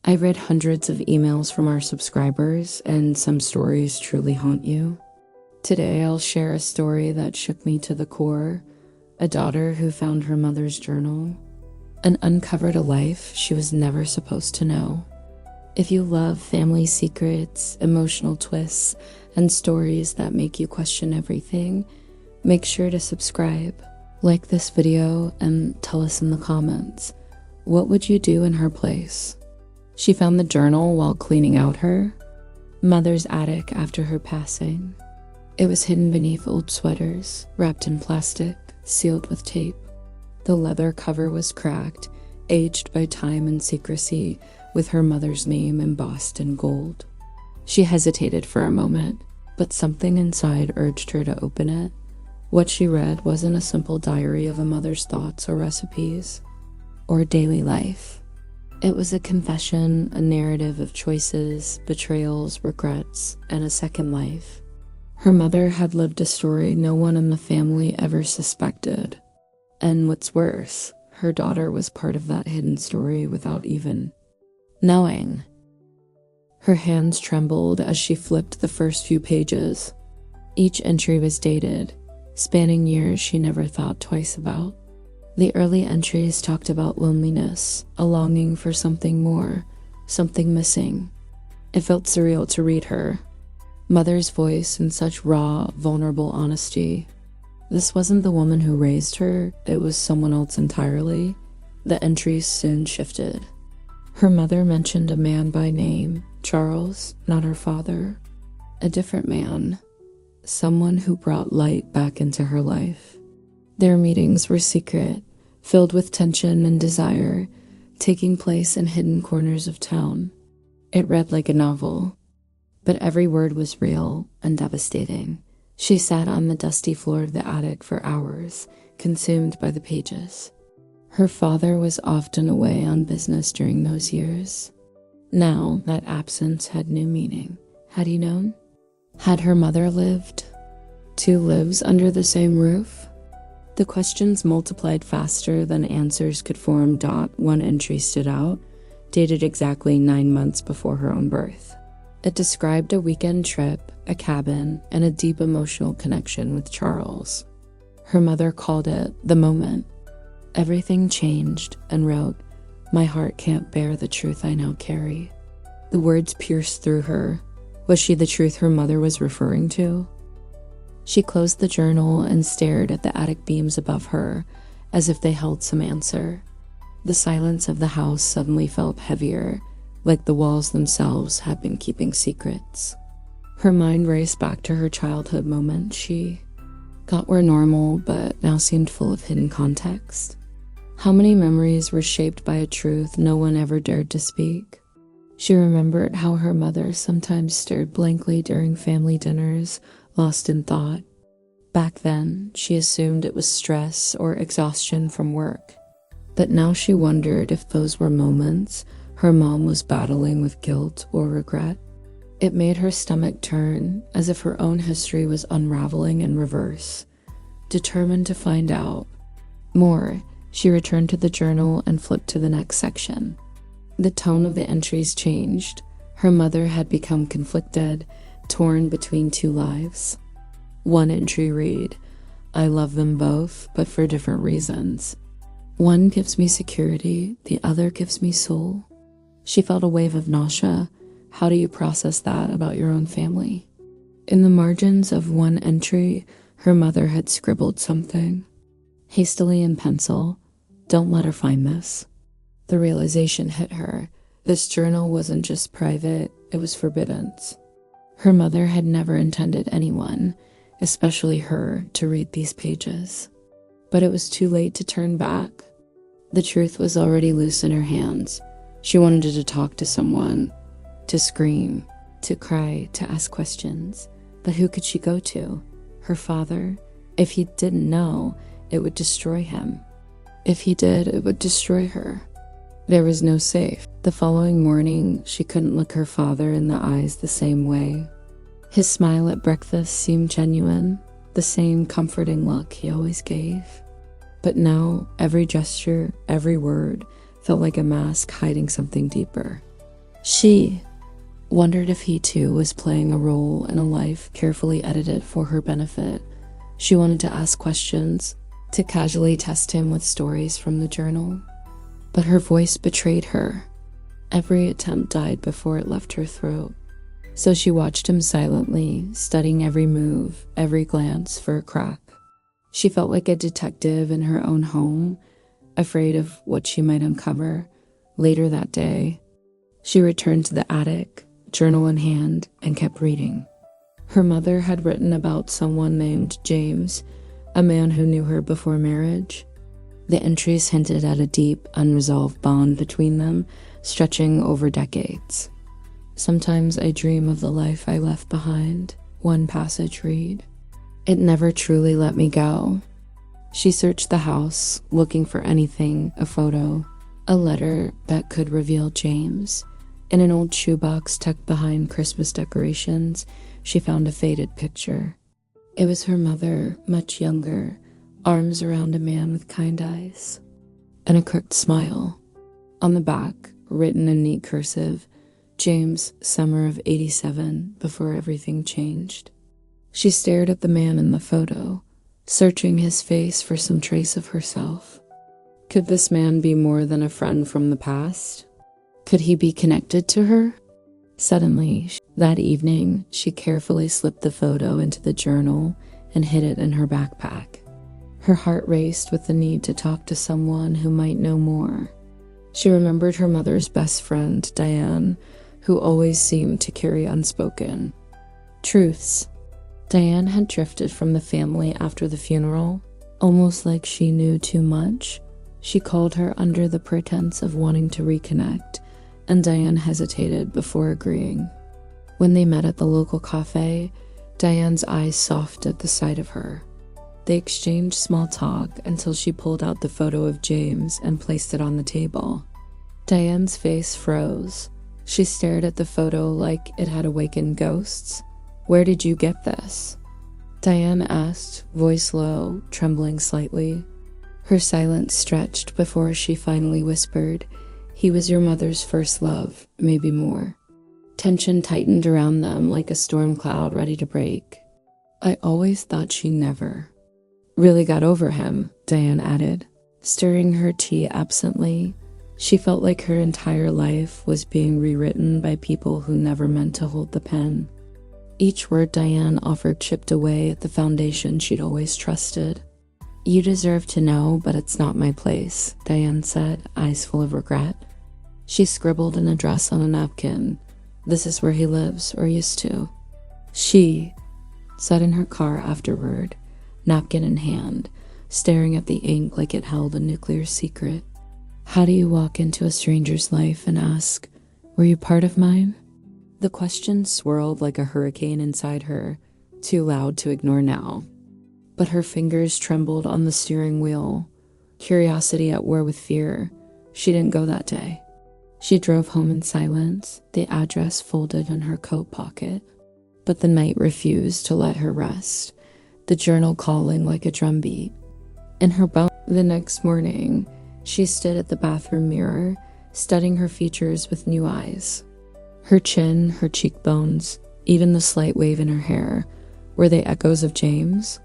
I read hundreds of emails from our subscribers, and some stories truly haunt you. Today, I'll share a story that shook me to the core, a daughter who found her mother's journal, and uncovered a life she was never supposed to know. If you love family secrets, emotional twists, and stories that make you question everything, make sure to subscribe, like this video, and tell us in the comments, what would you do in her place? She found the journal while cleaning out her mother's attic after her passing. It was hidden beneath old sweaters, wrapped in plastic, sealed with tape. The leather cover was cracked, aged by time and secrecy, with her mother's name embossed in gold. She hesitated for a moment, but something inside urged her to open it. What she read wasn't a simple diary of a mother's thoughts or recipes, or daily life. It was a confession, a narrative of choices, betrayals, regrets, and a second life. Her mother had lived a story no one in the family ever suspected. And what's worse, her daughter was part of that hidden story without even knowing. Her hands trembled as she flipped the first few pages. Each entry was dated, spanning years she never thought twice about. The early entries talked about loneliness, a longing for something more, something missing. It felt surreal to read her mother's voice in such raw, vulnerable honesty. This wasn't the woman who raised her, it was someone else entirely. The entries soon shifted. Her mother mentioned a man by name, Charles, not her father. A different man, someone who brought light back into her life. Their meetings were secret, filled with tension and desire, taking place in hidden corners of town. It read like a novel, but every word was real and devastating. She sat on the dusty floor of the attic for hours, consumed by the pages. Her father was often away on business during those years. Now that absence had new meaning. Had he known? Had her mother lived? Two lives under the same roof? The questions multiplied faster than answers could form. One entry stood out, dated exactly 9 months before her own birth. It described a weekend trip, a cabin, and a deep emotional connection with Charles. Her mother called it the moment. Everything changed, and wrote, "My heart can't bear the truth I now carry." The words pierced through her. Was she the truth her mother was referring to? She closed the journal and stared at the attic beams above her, as if they held some answer. The silence of the house suddenly felt heavier, like the walls themselves had been keeping secrets. Her mind raced back to her childhood moments she thought were normal, but now seemed full of hidden context. How many memories were shaped by a truth no one ever dared to speak? She remembered how her mother sometimes stared blankly during family dinners, lost in thought. Back then, she assumed it was stress or exhaustion from work. But now she wondered if those were moments her mom was battling with guilt or regret. It made her stomach turn, as if her own history was unraveling in reverse. Determined to find out more, she returned to the journal and flipped to the next section. The tone of the entries changed. Her mother had become conflicted, torn between two lives. One entry read, "I love them both, but for different reasons. One gives me security, the other gives me soul." She felt a wave of nausea. How do you process that about your own family? In the margins of one entry, her mother had scribbled something. Hastily in pencil, "Don't let her find this." The realization hit her. This journal wasn't just private, it was forbidden. Her mother had never intended anyone, especially her, to read these pages. But it was too late to turn back. The truth was already loose in her hands. She wanted to talk to someone, to scream, to cry, to ask questions. But who could she go to? Her father? If he didn't know, it would destroy him. If he did, it would destroy her. There was no safe. The following morning, she couldn't look her father in the eyes the same way. His smile at breakfast seemed genuine, the same comforting look he always gave. But now, every gesture, every word, felt like a mask hiding something deeper. She wondered if he too was playing a role in a life carefully edited for her benefit. She wanted to ask questions, to casually test him with stories from the journal. But her voice betrayed her. Every attempt died before it left her throat. So she watched him silently, studying every move, every glance for a crack. She felt like a detective in her own home, afraid of what she might uncover. Later that day, she returned to the attic, journal in hand, and kept reading. Her mother had written about someone named James, a man who knew her before marriage. The entries hinted at a deep, unresolved bond between them, stretching over decades. Sometimes I dream of the life I left behind, one passage read. It never truly let me go. She searched the house, looking for anything, a photo, a letter that could reveal James. In an old shoebox tucked behind Christmas decorations, she found a faded picture. It was her mother, much younger, arms around a man with kind eyes, and a crooked smile. On the back, written in neat cursive, James, summer of '87, before everything changed. She stared at the man in the photo, searching his face for some trace of herself. Could this man be more than a friend from the past? Could he be connected to her? Suddenly, that evening, she carefully slipped the photo into the journal and hid it in her backpack. Her heart raced with the need to talk to someone who might know more. She remembered her mother's best friend, Diane, who always seemed to carry unspoken truths. Diane had drifted from the family after the funeral, almost like she knew too much. She called her under the pretense of wanting to reconnect, and Diane hesitated before agreeing. When they met at the local cafe, Diane's eyes softened at the sight of her. They exchanged small talk until she pulled out the photo of James and placed it on the table. Diane's face froze. She stared at the photo like it had awakened ghosts. "Where did you get this?" Diane asked, voice low, trembling slightly. Her silence stretched before she finally whispered, "He was your mother's first love, maybe more." Tension tightened around them like a storm cloud ready to break. "I always thought she never really got over him," Diane added, stirring her tea absently. She felt like her entire life was being rewritten by people who never meant to hold the pen. Each word Diane offered chipped away at the foundation she'd always trusted. "You deserve to know, but it's not my place," Diane said, eyes full of regret. She scribbled an address on a napkin. "This is where he lives, or used to." She sat in her car afterward, napkin in hand, staring at the ink like it held a nuclear secret. How do you walk into a stranger's life and ask, "Were you part of mine?" The question swirled like a hurricane inside her, too loud to ignore now. But her fingers trembled on the steering wheel, curiosity at war with fear. She didn't go that day. She drove home in silence, the address folded in her coat pocket. But the night refused to let her rest, the journal calling like a drumbeat. In her bunk the next morning, she stood at the bathroom mirror, studying her features with new eyes. Her chin, her cheekbones, even the slight wave in her hair, were they echoes of James?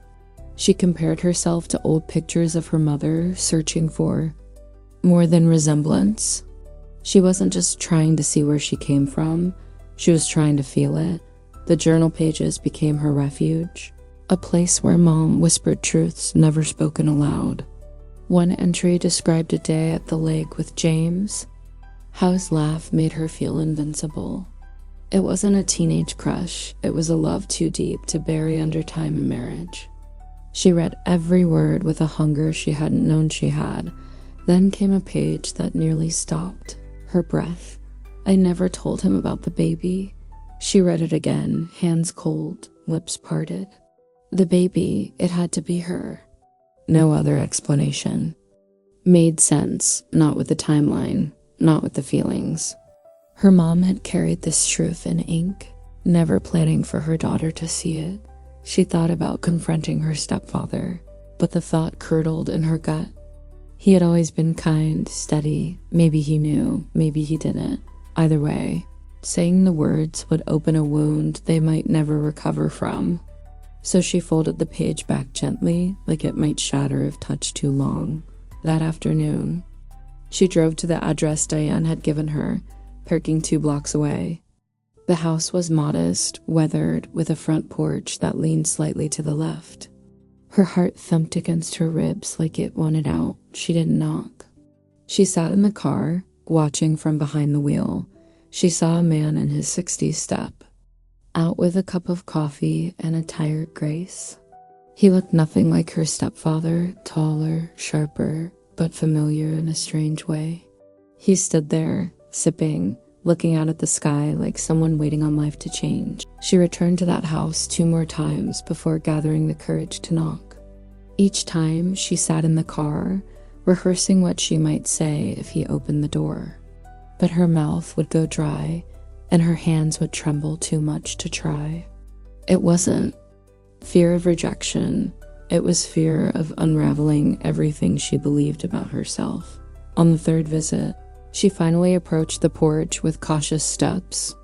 She compared herself to old pictures of her mother, searching for more than resemblance. She wasn't just trying to see where she came from, she was trying to feel it. The journal pages became her refuge, a place where Mom whispered truths never spoken aloud. One entry described a day at the lake with James, how his laugh made her feel invincible. It wasn't a teenage crush, it was a love too deep to bury under time and marriage. She read every word with a hunger she hadn't known she had. Then came a page that nearly stopped her breath. I never told him about the baby. She read it again, hands cold, lips parted. The baby, it had to be her. No other explanation. Made sense, not with the timeline, not with the feelings. Her mom had carried this truth in ink, never planning for her daughter to see it. She thought about confronting her stepfather, but the thought curdled in her gut. He had always been kind, steady. Maybe he knew, maybe he didn't. Either way, Saying the words would open a wound they might never recover from. So she folded the page back gently, like it might shatter if touched too long. That afternoon, she drove to the address Diane had given her, parking 2 blocks away. The house was modest, weathered, with a front porch that leaned slightly to the left. Her heart thumped against her ribs like it wanted out. She didn't knock. She sat in the car, watching from behind the wheel. She saw a man in his 60s step, out with a cup of coffee and a tired grace. He looked nothing like her stepfather, taller, sharper, but familiar in a strange way. He stood there, sipping, looking out at the sky like someone waiting on life to change. She returned to that house 2 more times before gathering the courage to knock. Each time she sat in the car, rehearsing what she might say if he opened the door. But her mouth would go dry, and her hands would tremble too much to try. It wasn't fear of rejection. It was fear of unraveling everything she believed about herself. On the 3rd visit, she finally approached the porch with cautious steps.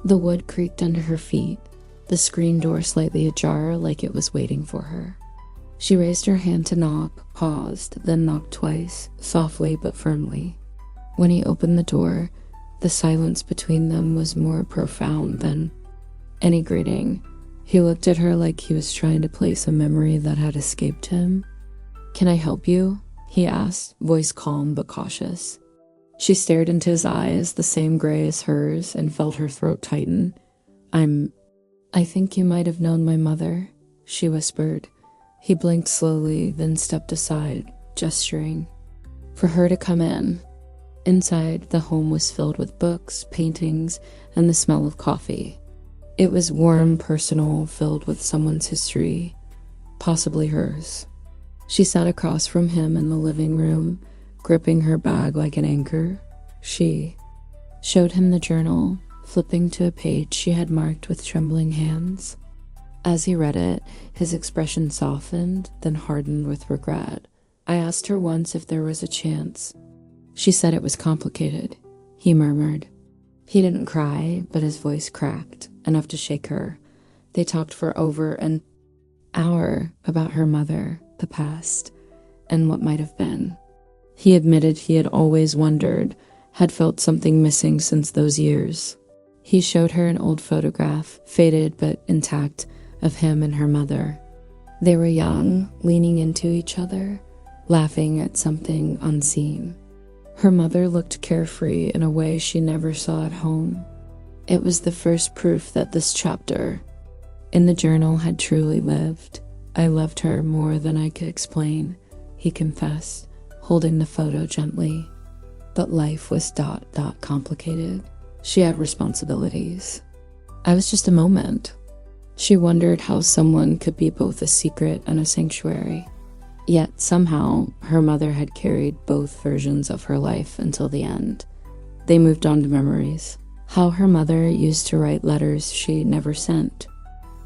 The wood creaked under her feet, the screen door slightly ajar like it was waiting for her. She raised her hand to knock, paused, then knocked twice, softly but firmly. When he opened the door, the silence between them was more profound than any greeting. He looked at her like he was trying to place a memory that had escaped him. "Can I help you?" he asked, voice calm but cautious. She stared into his eyes, the same gray as hers, and felt her throat tighten. I think you might have known my mother," she whispered. He blinked slowly, then stepped aside, gesturing for her to come in. Inside, the home was filled with books, paintings, and the smell of coffee. It was warm, personal, filled with someone's history, possibly hers. She sat across from him in the living room, gripping her bag like an anchor. She showed him the journal, flipping to a page she had marked with trembling hands. As he read it, his expression softened, then hardened with regret. "I asked her once if there was a chance. She said it was complicated," he murmured. He didn't cry, but his voice cracked, enough to shake her. They talked for over an hour about her mother, the past, and what might have been. He admitted he had always wondered, had felt something missing since those years. He showed her an old photograph, faded but intact, of him and her mother. They were young, leaning into each other, laughing at something unseen. Her mother looked carefree in a way she never saw at home. It was the first proof that this chapter in the journal had truly lived. "I loved her more than I could explain," he confessed, holding the photo gently. "But life was complicated. She had responsibilities. I was just a moment." She wondered how someone could be both a secret and a sanctuary. Yet somehow, her mother had carried both versions of her life until the end. They moved on to memories. How her mother used to write letters she never sent.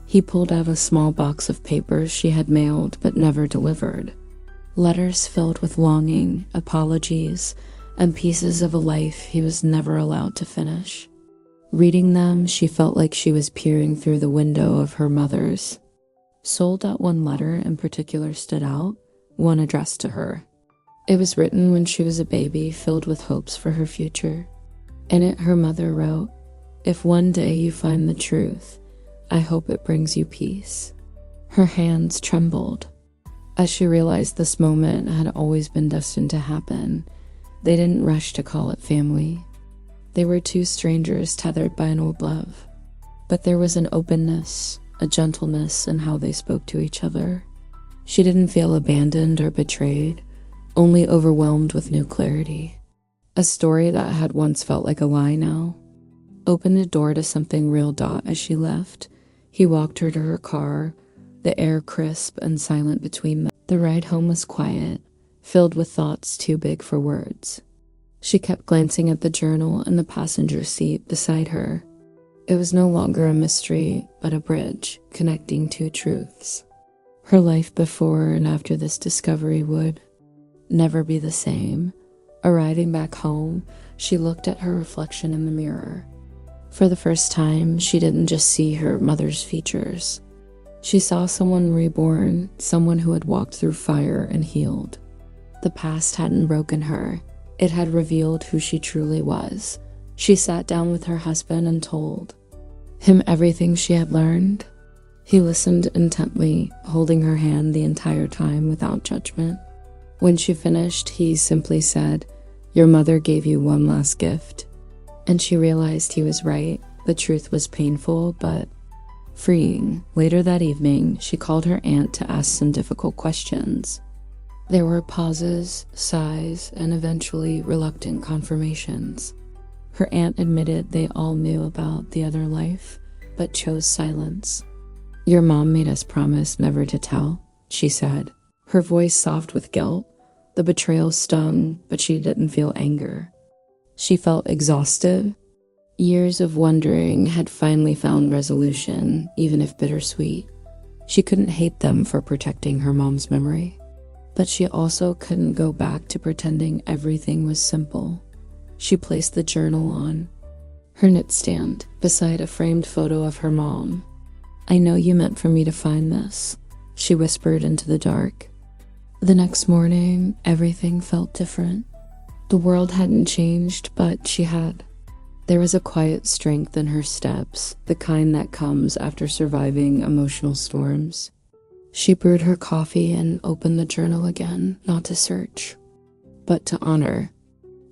He pulled out a small box of papers she had mailed but never delivered. Letters filled with longing, apologies, and pieces of a life he was never allowed to finish. Reading them, she felt like she was peering through the window of her mother's soul. That one letter in particular stood out, one addressed to her. It was written when she was a baby, filled with hopes for her future. In it, her mother wrote, "If one day you find the truth, I hope it brings you peace." Her hands trembled as she realized this moment had always been destined to happen. They didn't rush to call it family. They were 2 strangers tethered by an old love. But there was an openness, a gentleness in how they spoke to each other. She didn't feel abandoned or betrayed, only overwhelmed with new clarity. A story that had once felt like a lie now opened a door to something real. As she left, he walked her to her car, the air crisp and silent between them. The ride home was quiet, filled with thoughts too big for words. She kept glancing at the journal in the passenger seat beside her. It was no longer a mystery, but a bridge connecting 2 truths. Her life before and after this discovery would never be the same. Arriving back home, she looked at her reflection in the mirror. For the first time, she didn't just see her mother's features. She saw someone reborn, someone who had walked through fire and healed. The past hadn't broken her. It had revealed who she truly was. She sat down with her husband and told him everything she had learned. He listened intently, holding her hand the entire time without judgment. When she finished, he simply said, "Your mother gave you one last gift." And she realized he was right. The truth was painful, but freeing. Later that evening, she called her aunt to ask some difficult questions. There were pauses, sighs, and eventually reluctant confirmations. Her aunt admitted they all knew about the other life, but chose silence. "Your mom made us promise never to tell," she said, her voice soft with guilt. The betrayal stung, but she didn't feel anger. She felt exhausted. Years of wondering had finally found resolution, even if bittersweet. She couldn't hate them for protecting her mom's memory, but she also couldn't go back to pretending everything was simple. She placed the journal on her nightstand beside a framed photo of her mom. "I know you meant for me to find this," she whispered into the dark. The next morning, everything felt different. The world hadn't changed, but she had. There was a quiet strength in her steps, the kind that comes after surviving emotional storms. She brewed her coffee and opened the journal again, not to search, but to honor.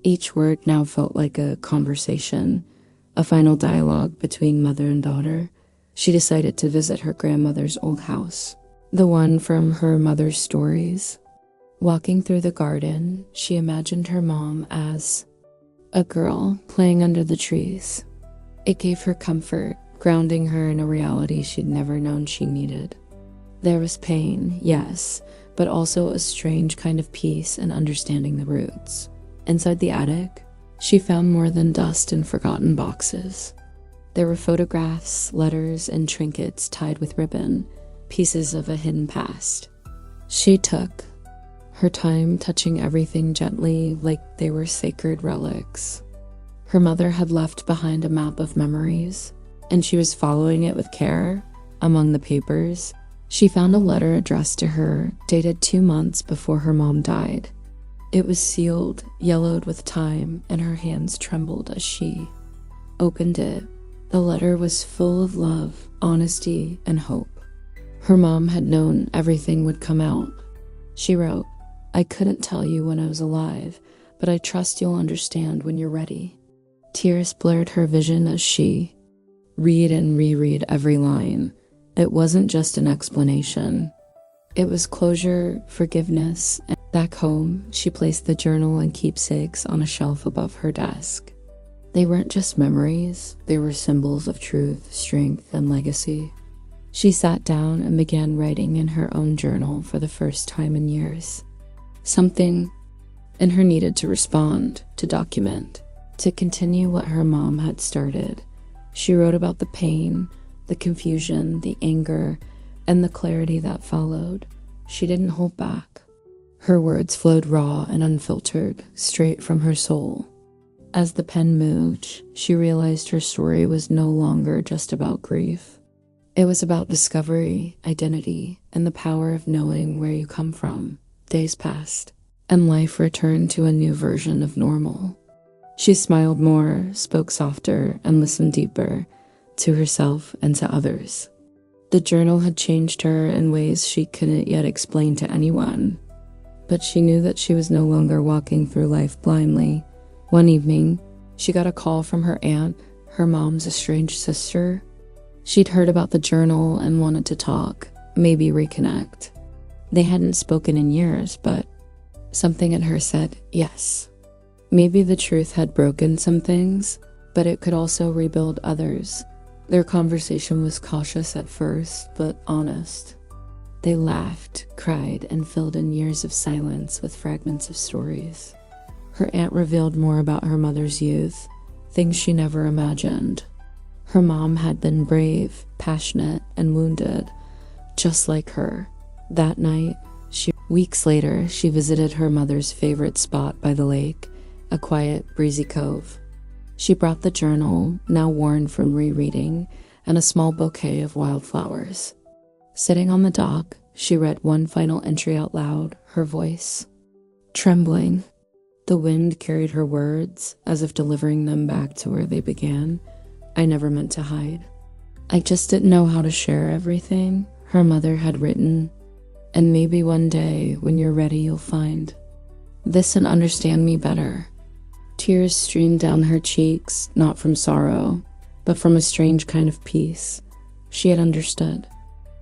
Each word now felt like a conversation, a final dialogue between mother and daughter. She decided to visit her grandmother's old house, the one from her mother's stories. Walking through the garden, she imagined her mom as a girl playing under the trees. It gave her comfort, grounding her in a reality she'd never known she needed. There was pain, yes, but also a strange kind of peace and understanding the roots. Inside the attic, she found more than dust and forgotten boxes. There were photographs, letters, and trinkets tied with ribbon, pieces of a hidden past. She took her time, touching everything gently like they were sacred relics. Her mother had left behind a map of memories, and she was following it with care. Among the papers, she found a letter addressed to her, dated 2 months before her mom died. It was sealed, yellowed with time, and her hands trembled as she opened it. The letter was full of love, honesty, and hope. Her mom had known everything would come out. She wrote, "I couldn't tell you when I was alive, but I trust you'll understand when you're ready." Tears blurred her vision as she read and reread every line. It wasn't just an explanation. It was closure, forgiveness, and back home, she placed the journal and keepsakes on a shelf above her desk. They weren't just memories, they were symbols of truth, strength, and legacy. She sat down and began writing in her own journal for the first time in years. Something in her needed to respond, to document, to continue what her mom had started. She wrote about the pain, the confusion, the anger, and the clarity that followed. She didn't hold back. Her words flowed raw and unfiltered, straight from her soul. As the pen moved, she realized her story was no longer just about grief. It was about discovery, identity, and the power of knowing where you come from. Days passed, and life returned to a new version of normal. She smiled more, spoke softer, and listened deeper, to herself and to others. The journal had changed her in ways she couldn't yet explain to anyone, but she knew that she was no longer walking through life blindly. One evening, she got a call from her aunt, her mom's estranged sister. She'd heard about the journal and wanted to talk, maybe reconnect. They hadn't spoken in years, but something in her said yes. Maybe the truth had broken some things, but it could also rebuild others. Their conversation was cautious at first, but honest. They laughed, cried, and filled in years of silence with fragments of stories. Her aunt revealed more about her mother's youth, things she never imagined. Her mom had been brave, passionate, and wounded, just like her. That night, weeks later, she visited her mother's favorite spot by the lake, a quiet, breezy cove. She brought the journal, now worn from rereading, and a small bouquet of wildflowers. Sitting on the dock, she read one final entry out loud, her voice trembling. The wind carried her words, as if delivering them back to where they began. I never meant to hide. I just didn't know how to share everything, her mother had written. And maybe one day, when you're ready, you'll find this and understand me better. Tears streamed down her cheeks, not from sorrow, but from a strange kind of peace. She had understood,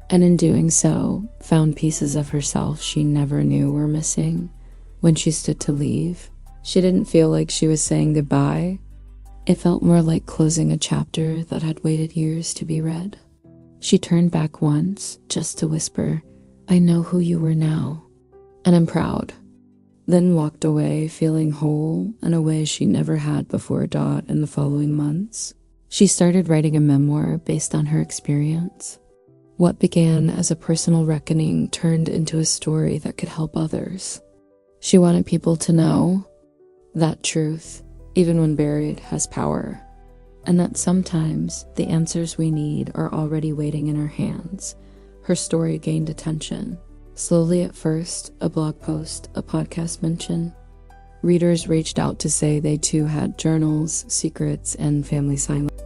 and in doing so, found pieces of herself she never knew were missing. When she stood to leave, she didn't feel like she was saying goodbye. It felt more like closing a chapter that had waited years to be read. She turned back once, just to whisper, "I know who you were now, and I'm proud." Then walked away, feeling whole in a way she never had before. In the following months, she started writing a memoir based on her experience. What began as a personal reckoning turned into a story that could help others. She wanted people to know that truth, even when buried, has power, and that sometimes the answers we need are already waiting in our hands. Her story gained attention. Slowly at first, a blog post, a podcast mention. Readers reached out to say they too had journals, secrets, and family silence.